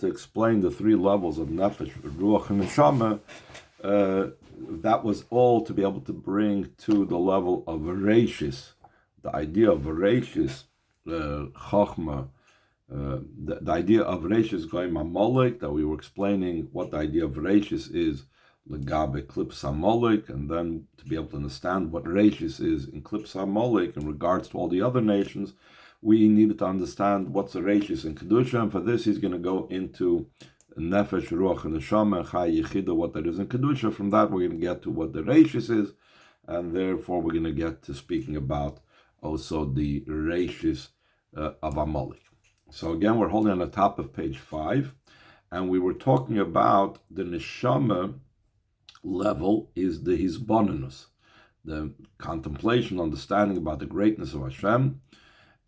to explain the three levels of nefesh, ruach, and neshama, that was all to be able to bring to the level of Reishis, the idea of Reishis, Chachma, the idea of Reishis going Amalek, that we were explaining what the idea of Reishis is, Legabe Klipsa Amalek, and then to be able to understand what Reishis is in Klipsa Amalek in regards to all the other nations, we needed to understand what's the Reishis in Kedusha, and for this he's going to go into Nefesh, Ruach, and Neshama, and Chai Yechida, what that is in Kedusha. From that we're going to get to what the Reishis is, and therefore we're going to get to speaking about also the Reishis of Amalek. So again, we're holding on the top of page 5, and we were talking about the Neshama level is the Hisbonenus, the contemplation, understanding about the greatness of Hashem,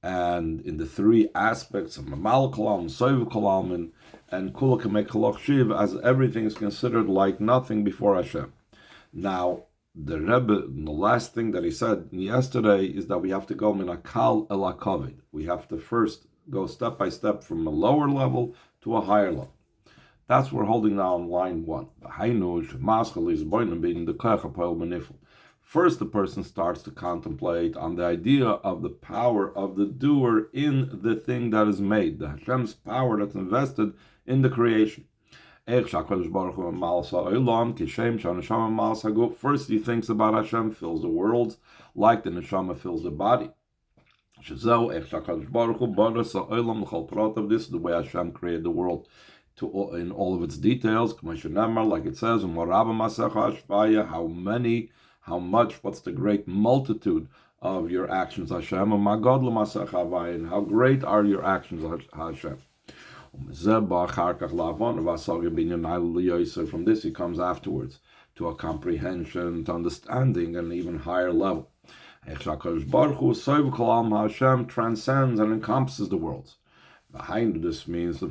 and in the three aspects of Mamal Kalam, Soiv Kalam, and Kula Kamek Kalach Shiv, as everything is considered like nothing before Hashem. Now, the Rebbe, the last thing that he said yesterday is that we have to go min akal el akavid. We have to first go step by step from a lower level to a higher level. That's what we're holding now on line 1. First, the person starts to contemplate on the idea of the power of the doer in the thing that is made, the Hashem's power that's invested in the creation. First, he thinks about Hashem fills the world like the neshama fills the body. This is the way Hashem created the world in all of its details, like it says, how much, what's the great multitude of your actions, Hashem, and how great are your actions, Hashem. From this he comes afterwards to a comprehension, to understanding, and an even higher level. Hashem transcends and encompasses the worlds. Behind this means the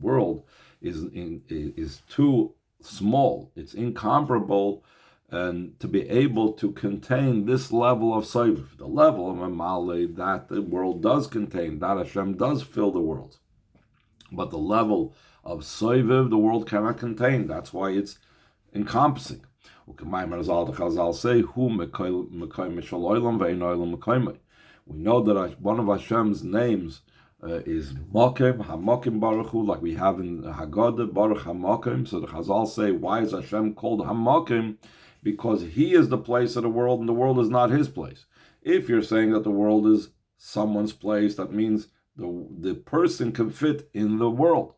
world is too small, it's incomparable, and to be able to contain this level of Soiv, the level of Amale that the world does contain, that Hashem does fill the world. But the level of Soiv, the world cannot contain. That's why it's encompassing. We know that one of Hashem's names is Mokim, Hamokim Baruch Hu, like we have in Haggadah, Baruch Hamokim. So the Chazal say, why is Hashem called Hamokim? Because he is the place of the world, and the world is not his place. If you're saying that the world is someone's place, that means the person can fit in the world.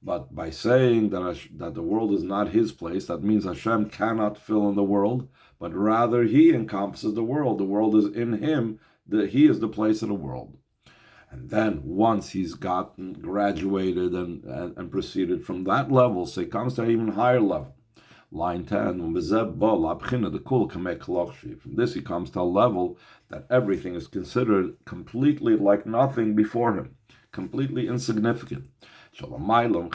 But by saying that the world is not his place, that means Hashem cannot fill in the world, but rather he encompasses the world. The world is in him, he is the place of the world. And then once he's gotten graduated and proceeded from that level, so he comes to an even higher level. Line 10, from this he comes to a level that everything is considered completely like nothing before him, completely insignificant. A level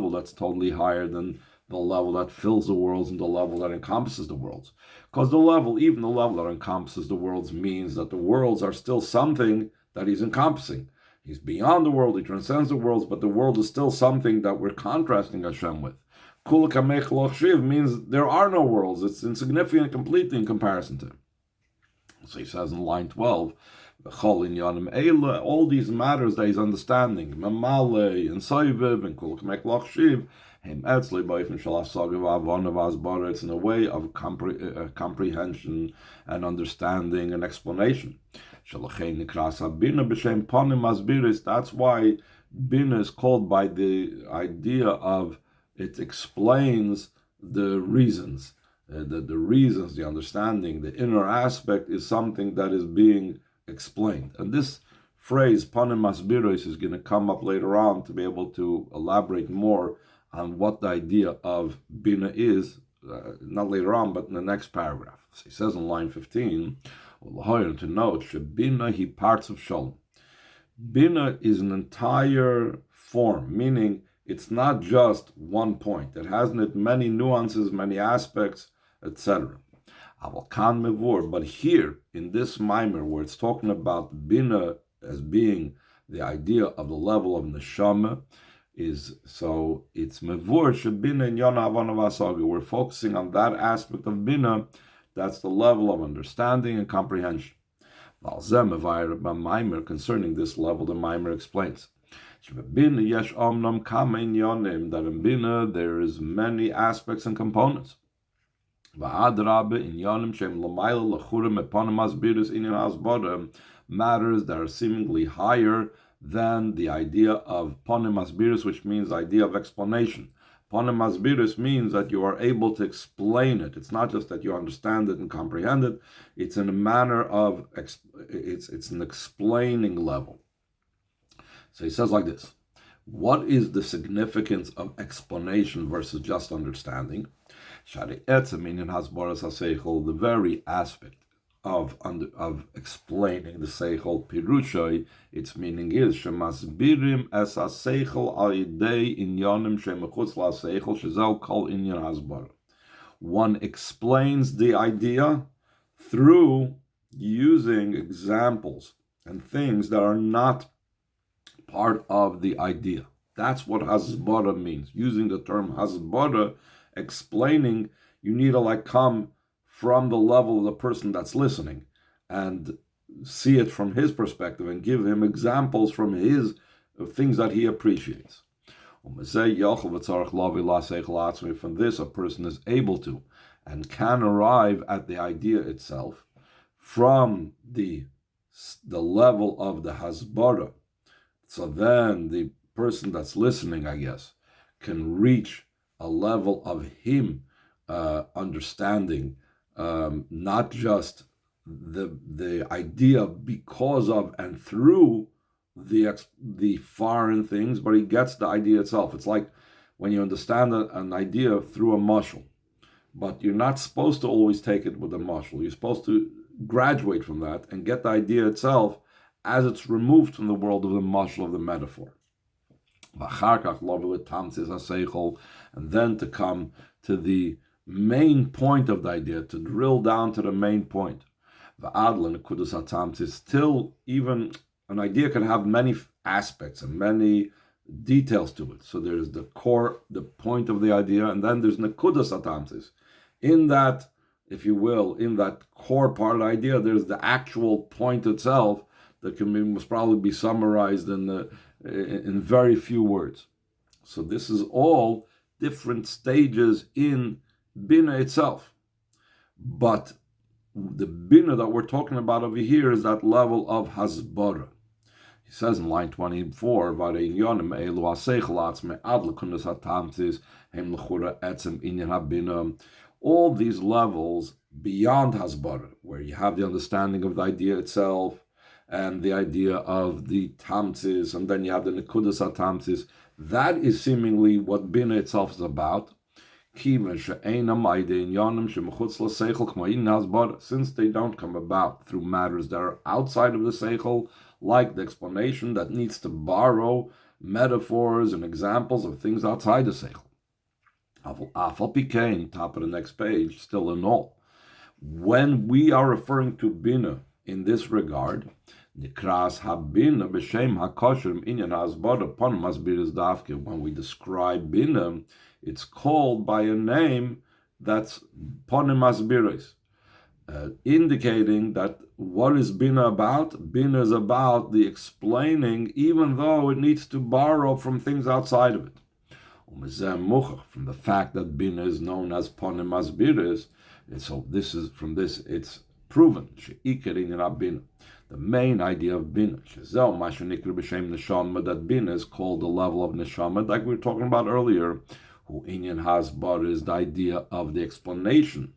that's totally higher than the level that fills the worlds and the level that encompasses the worlds. Because even the level that encompasses the worlds means that the worlds are still something that he's encompassing. He's beyond the world, he transcends the worlds, but the world is still something that we're contrasting Hashem with. Kul kamech loch shiv means there are no worlds. It's insignificant completely in comparison to him. So he says in line 12, all these matters that he's understanding, Mamale and Soiviv and Kul kamech loch shiv, it's in a way of comprehension and understanding and explanation. That's why Bina is called by the idea of it explains the reasons. The reasons, the understanding, the inner aspect is something that is being explained. And this phrase, Panim Masbiris, is going to come up later on to be able to elaborate more on what the idea of Bina is, not later on, but in the next paragraph. So he says in line 15, to note, Bina he parts of Shalom. Bina is an entire form, meaning it's not just one point. It has in it many nuances, many aspects, etc. But here, in this mimer, where it's talking about Bina as being the idea of the level of neshama is, so it's mevur shebina in yona havana v'asaga. We're focusing on that aspect of bina, that's the level of understanding and comprehension. Concerning this level, the Maimer explains that in bina there is many aspects and components. Matters that are seemingly higher than the idea of ponim asbiris, which means the idea of explanation. Ponim asbiris means that you are able to explain it. It's not just that you understand it and comprehend it. It's in a manner of, it's an explaining level. So he says like this: what is the significance of explanation versus just understanding? The very aspect of explaining the seichel pirushay, its meaning is shemasbirim es haseichel al yidei inyanim shemechutz la seichel shezau kol inyan hasbara. One explains the idea through using examples and things that are not part of the idea. That's what hasbara means. Using the term hasbara, explaining, you need to come from the level of the person that's listening and see it from his perspective and give him examples from his things that he appreciates. From this, a person is able to and can arrive at the idea itself from the level of the hasbara. So then the person that's listening, I guess, can reach a level of him understanding not just the idea because of and through the foreign things, but he gets the idea itself. It's like when you understand an idea through a mashal, but you're not supposed to always take it with a mashal. You're supposed to graduate from that and get the idea itself as it's removed from the world of the mashal, of the metaphor. And then to come to the main point of the idea, to drill down to the main point. Still, even an idea can have many aspects and many details to it. So there's the core, the point of the idea, and then there's nekudas atamtis. In that, if you will, in that core part of the idea, there's the actual point itself that must probably be summarized in very few words. So this is all different stages in bina itself. But the bina that we're talking about over here is that level of hasbara. He says in line 24, all these levels beyond hasbara, where you have the understanding of the idea itself, and the idea of the tamtzis, and then you have the nekudas tamtzis. That is seemingly what bina itself is about. Since they don't come about through matters that are outside of the seichel, like the explanation that needs to borrow metaphors and examples of things outside the seichel. Top of the next page, still in all, when we are referring to bina in this regard, when we describe bina, it's called by a name that's ponim asbiris, indicating that what is bina about? Bina is about the explaining, even though it needs to borrow from things outside of it. From the fact that bina is known as ponim asbiris, so this is from this it's proven. The main idea of bina, that bina is called the level of neshama, like we were talking about earlier. Who inyan hasbar is the idea of the explanation.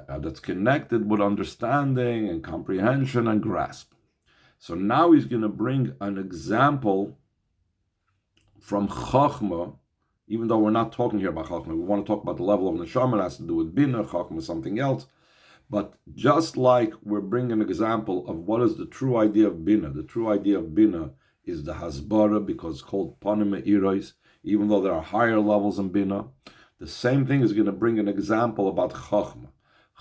That's connected with understanding and comprehension and grasp. So now he's going to bring an example from Chachma, even though we're not talking here about Chachma. We want to talk about the level of neshama. It has to do with bina. Chachma is something else. But just like we're bringing an example of what is the true idea of bina, the true idea of bina is the hasbara, because it's called panim irois, even though there are higher levels in bina. The same thing is going to bring an example about chachma.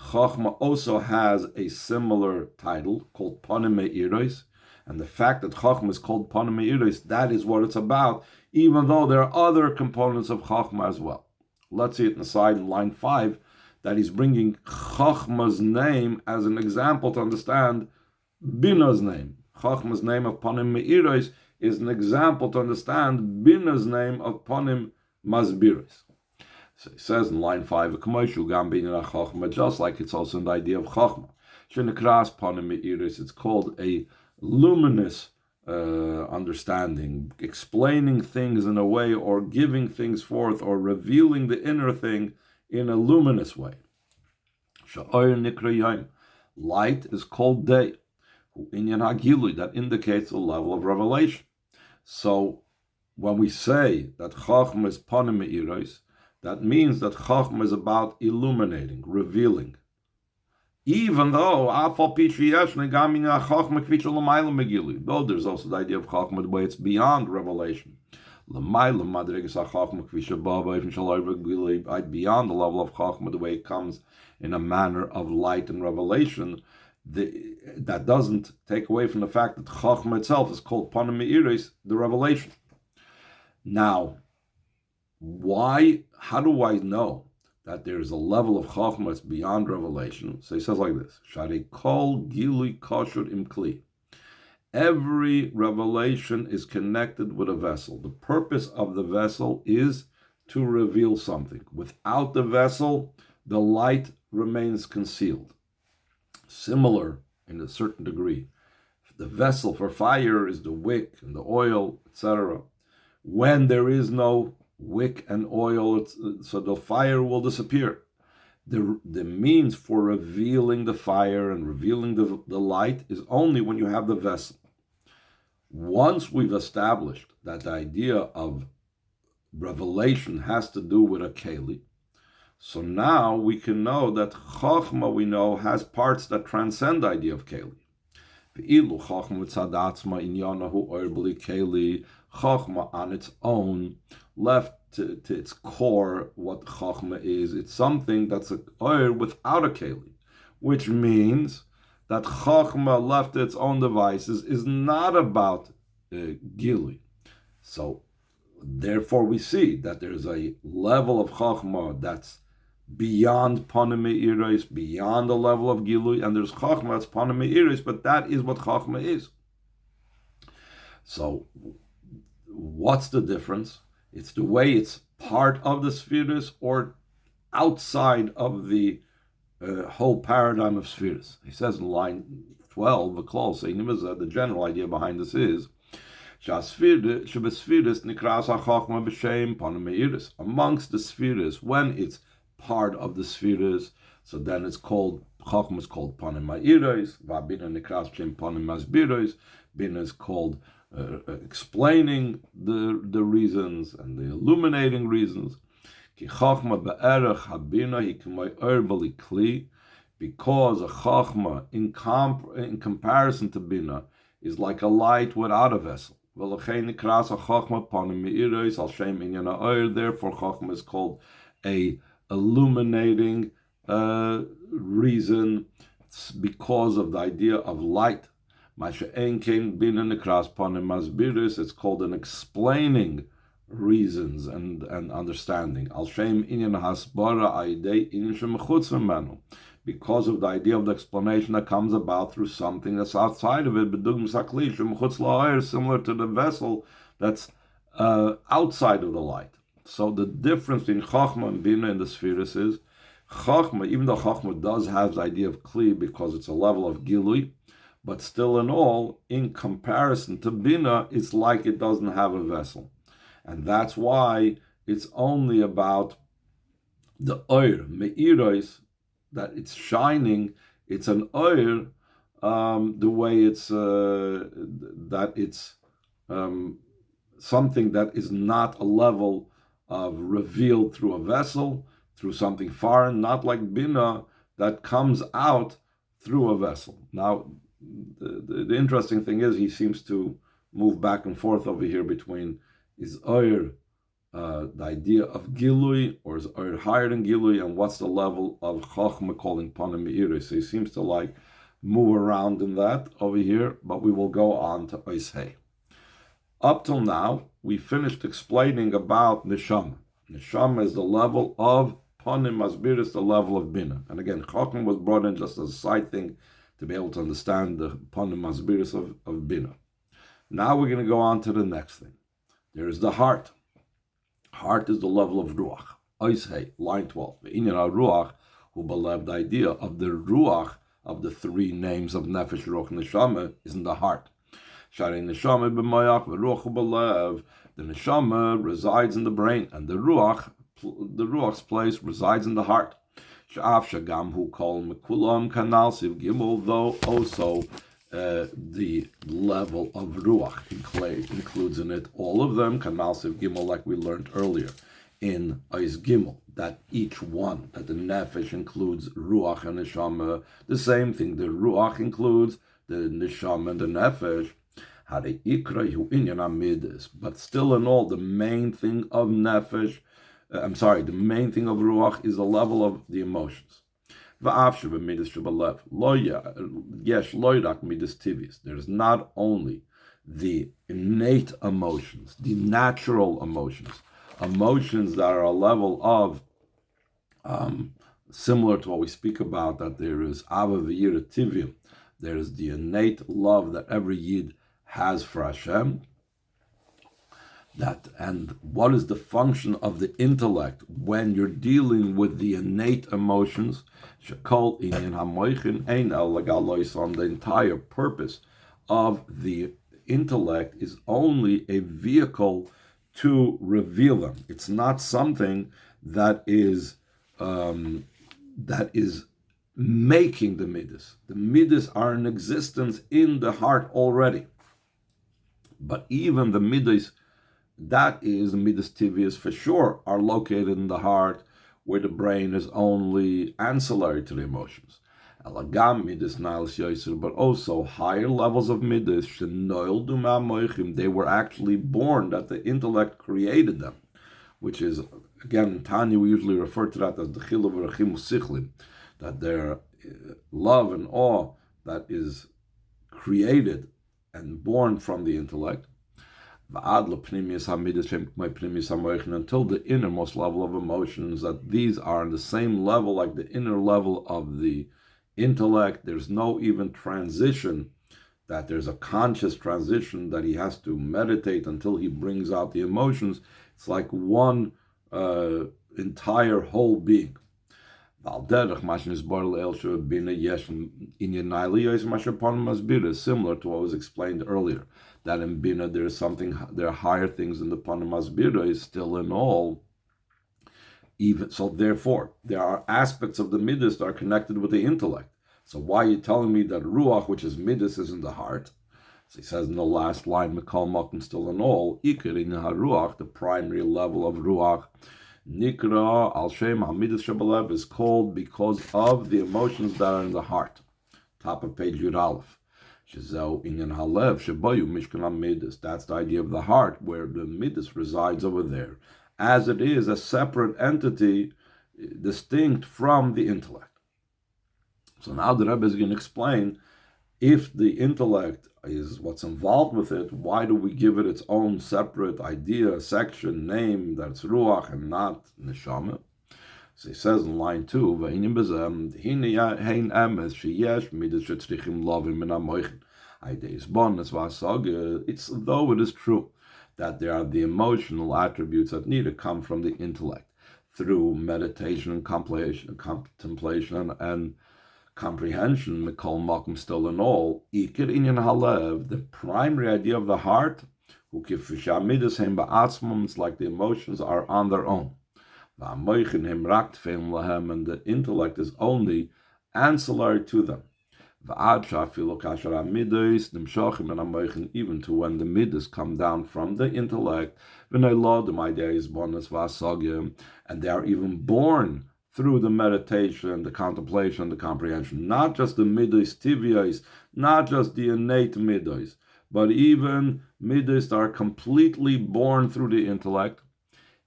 Chachma also has a similar title called Panim Me'iros, and the fact that Chachma is called Panim Me'iros, that is what it's about, even though there are other components of Chachma as well. Let's see it in the side in line 5, that he's bringing Chachma's name as an example to understand Bina's name. Chachma's name of Panim Me'iros is an example to understand Bina's name of Panim Masbiros. So he says in line 5, just like it's also in the idea of Chachma. It's called a luminous understanding, explaining things in a way, or giving things forth, or revealing the inner thing in a luminous way. Light is called day, that indicates a level of revelation. So when we say that Chachma is Panim Me'iros, that means that Chachma is about illuminating, revealing. Even though though there's also the idea of Chachma the way it's beyond revelation. Beyond the level of Chachma the way it comes in a manner of light and revelation, that doesn't take away from the fact that Chachma itself is called Panim Me'iros, the revelation. Now, how do I know that there is a level of Chachma that's beyond revelation? So he says like this, Shari kol gilui kasher im kli. Every revelation is connected with a vessel. The purpose of the vessel is to reveal something. Without the vessel, the light remains concealed. Similar in a certain degree. The vessel for fire is the wick and the oil, etc. When there is no wick and oil, so the fire will disappear. The means for revealing the fire and revealing the light is only when you have the vessel. Once we've established that the idea of revelation has to do with a keli, so now we can know that Chachma, we know, has parts that transcend the idea of keli. Chachma on its own, left to its core, what Chachma is, it's something that's a oir without a keli, which means that Chachma left to its own devices is not about Gili. So therefore we see that there's a level of Chachma that's beyond Panim Me'iros, beyond the level of Gilui, and there's Chachma that's Panim Me'iros, but that is what Chachma is. So what's the difference? It's the way it's part of the spheres or outside of the whole paradigm of spheres. He says in line 12, the general idea behind this is amongst the spheres, when it's part of the spheres, so then it's called, Chachma is called Panim Me'iros, Bina Nikras Shem Panim Masbiros, Bina is called explaining the reasons and the illuminating reasons. Because a Chachma, in comparison to Bina, is like a light without a vessel. Therefore, Chachma is called a illuminating reason because of the idea of light. It's called an explaining reasons and understanding. Because of the idea of the explanation that comes about through something that's outside of it, similar to the vessel that's outside of the light. So the difference between Chachma and Bina in the spheres is Chachma, even though Chachma does have the idea of Kli because it's a level of Gilui, but still in all, in comparison to Bina, it's like it doesn't have a vessel. And that's why it's only about the Oir, Me'iros, that it's shining. It's an Oir, the way it's, that it's something that is not a level of revealed through a vessel, through something foreign, not like Bina that comes out through a vessel. Now, the interesting thing is he seems to move back and forth over here between is Oir the idea of Gilui, or higher than Gilui, and what's the level of Chachma calling Panim Me'iris. So he seems to like move around in that over here, but we will go on to Ois Hey. Up till now, we finished explaining about Neshama. Neshama is the level of Panim Masbiris, the level of Bina. And again, Chachma was brought in just as a side thing to be able to understand the Panim Masbiris of Bina. Now we're going to go on to the next thing. There is the heart. Heart is the level of Ruach. Ois Hey, line 12. Inyan Ruach, who believed the idea of the Ruach of the three names of Nefesh, Ruach, Neshama is in the heart. Shari Neshama b'mayach v'ruach b'lev. The Neshama resides in the brain, and the Ruach's place resides in the heart. Sha'af shagam hu kol mekulam kanal siv gimel, though also the level of Ruach includes in it all of them, kanal siv gimel, like we learned earlier in Ois Gimel, that each one, that the Nefesh includes Ruach and Neshama, the same thing, the Ruach includes the Neshama and the Nefesh. But still in all, the main thing of Nefesh, the main thing of Ruach is the level of the emotions. There's not only the innate emotions, the natural emotions that are a level of, similar to what we speak about, that there is Ava V'yira Tivim, there is the innate love that every Yid has for Hashem. And what is the function of the intellect when you're dealing with the innate emotions? The entire purpose of the intellect is only a vehicle to reveal them. It's not something that is making the midas. The midas are in existence in the heart already. But even the midas, that is the midas tivias for sure, are located in the heart, where the brain is only ancillary to the emotions. Alagam midas nailas yoser, but also higher levels of midas, shenoildu ma'moichim, they were actually born, that the intellect created them, which is, again, in Tanya we usually refer to that as the chilav v'rachim u'sichlim, that their love and awe that is created and born from the intellect, until the innermost level of emotions, that these are on the same level like the inner level of the intellect. There's no even transition, that there's a conscious transition that he has to meditate until he brings out the emotions. It's like one entire whole being. Similar to what was explained earlier, that in Bina there are higher things in the Panim Masbira is still in all. Even so, therefore, there are aspects of the Midas that are connected with the intellect. So why are you telling me that Ruach, which is Midas, is in the heart? So he says in the last line, Mikal Makim still in all, Iker in Ruach, the primary level of Ruach, Nikra al Shem Hamidas Shabalev, is called because of the emotions that are in the heart. Top of page Yud Aleph. Shezau Inyan Halev Shebayu Mishkan Midas. That's the idea of the heart, where the Midas resides over there, as it is a separate entity, distinct from the intellect. So now the Rebbe is going to explain, if the intellect is what's involved with it, why do we give it its own separate idea, section, name, that's Ruach and not Neshama? So he says in line 2, it's though it is true that there are the emotional attributes that need to come from the intellect through meditation and contemplation and comprehension, Mikol Makim still in all, Iker Inyan Halev, the primary idea of the heart, it's like the emotions are on their own. And the intellect is only ancillary to them. Even to when the midas come down from the intellect, and they are even born through the meditation, the contemplation, the comprehension. Not just the midas tivias, not just the innate midas, but even midas that are completely born through the intellect.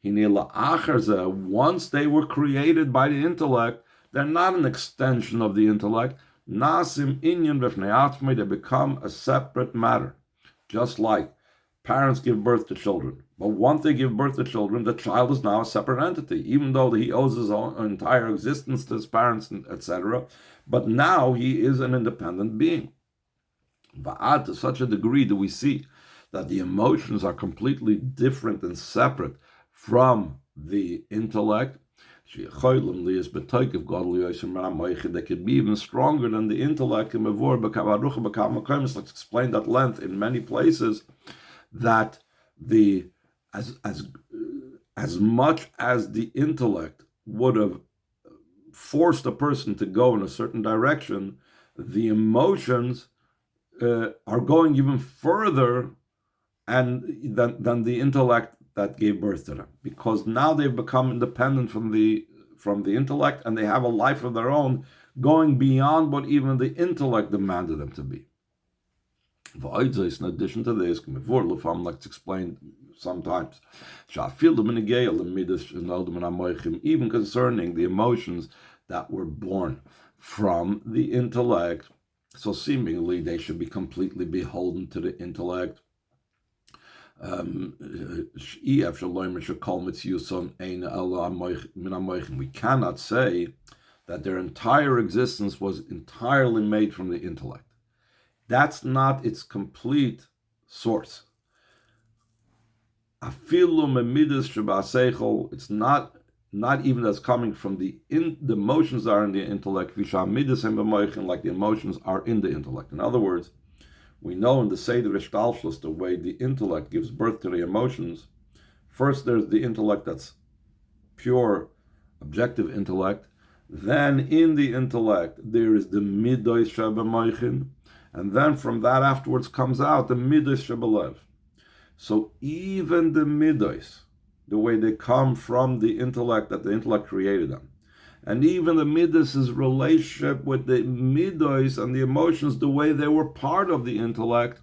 Once they were created by the intellect, they're not an extension of the intellect. Nasim inyan b'fnei atzmai, they become a separate matter. Just like parents give birth to children. But once they give birth to children, the child is now a separate entity, even though he owes his own entire existence to his parents, etc. But now he is an independent being. But to such a degree do we see that the emotions are completely different and separate from the intellect. They could be even stronger than the intellect. Let's explain that length in many places, that as much as the intellect would have forced a person to go in a certain direction, the emotions are going even further than the intellect that gave birth to them, because now they've become independent from the intellect, and they have a life of their own, going beyond what even the intellect demanded them to be. In addition to this, let's explain sometimes, even concerning the emotions that were born from the intellect, so seemingly they should be completely beholden to the intellect. We cannot say that their entire existence was entirely made from the intellect. That's not its complete source. It's not even that's coming from the emotions that are in the intellect, like the emotions are in the intellect. In other words, we know in the Seder Ishtalshlus, the way the intellect gives birth to the emotions, first there's the intellect that's pure, objective intellect. Then in the intellect, there is the midos shebemoichin, and then from that afterwards comes out the midos shebelev. So even the midos, the way they come from the intellect, that the intellect created them, and even the midos' relationship with the midos and the emotions, the way they were part of the intellect,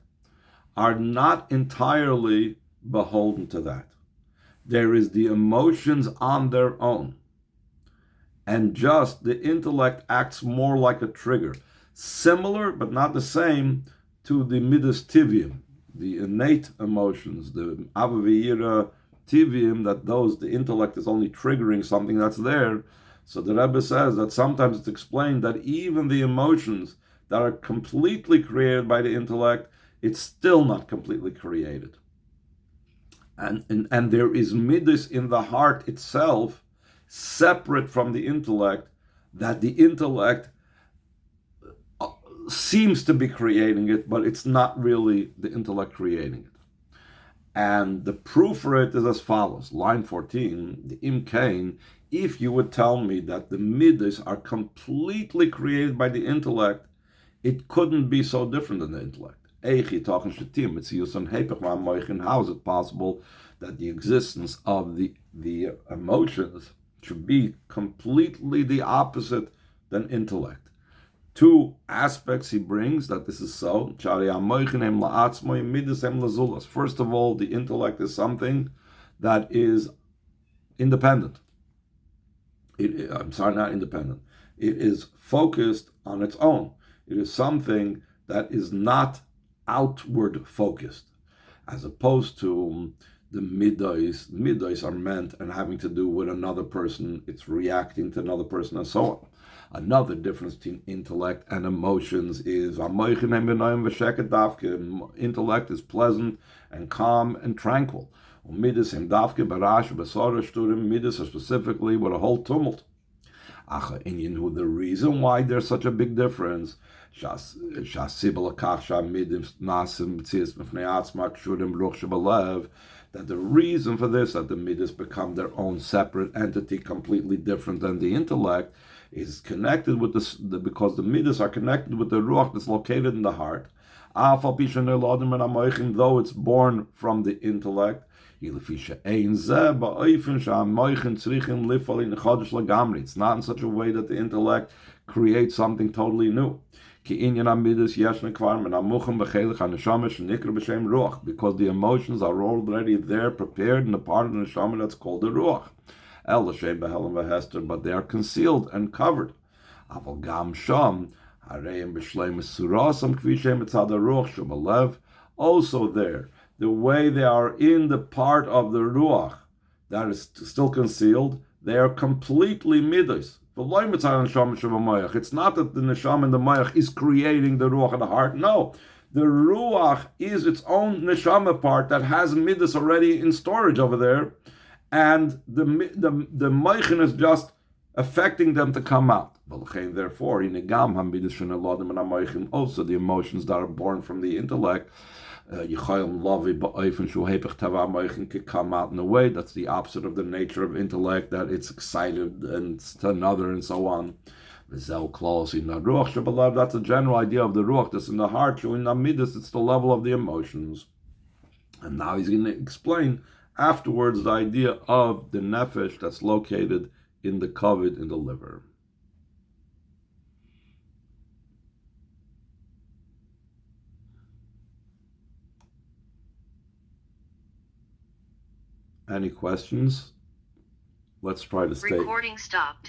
are not entirely beholden to that. There is the emotions on their own, and just the intellect acts more like a trigger, similar but not the same to the midos tivium, the innate emotions, the avavira tivium, that the intellect is only triggering something that's there. So the Rebbe says that sometimes it's explained that even the emotions that are completely created by the intellect, it's still not completely created. And there is midas in the heart itself, separate from the intellect, that the intellect seems to be creating it, but it's not really the intellect creating it. And the proof for it is as follows. Line 14, the Im Kain, if you would tell me that the midas are completely created by the intellect, it couldn't be so different than the intellect. How is it possible that the existence of the emotions should be completely the opposite than intellect? Two aspects he brings that this is so. First of all, the intellect is something that is independent. Not independent. It is focused on its own. It is something that is not outward focused, as opposed to the midos. Midos are meant and having to do with another person. It's reacting to another person and so on. Another difference between intellect and emotions is intellect is pleasant and calm and tranquil. Midas are specifically with a whole tumult. The reason why there's such a big difference, that the reason for this, that the midas become their own separate entity, completely different than the intellect, is connected with because the midas are connected with the ruach that's located in the heart. Though it's born from the intellect, it's not in such a way that the intellect creates something totally new. Because the emotions are already there, prepared in the part of the neshama that's called the ruach. But they are concealed and covered. Also there, the way they are in the part of the ruach that is still concealed, they are completely midos. It's not that the neshama and the mayach is creating the ruach of the heart. No, the ruach is its own neshama part that has midas already in storage over there, and the maychin is just affecting them to come out. Therefore, also the emotions that are born from the intellect, can come out in a way that's the opposite of the nature of intellect, that it's excited and to another and so on. That's a general idea of the ruach that's in the heart. It's the level of the emotions. And now he's going to explain afterwards the idea of the nefesh that's located in the kavod, in the liver. Any questions? Let's try to stay. Recording stopped.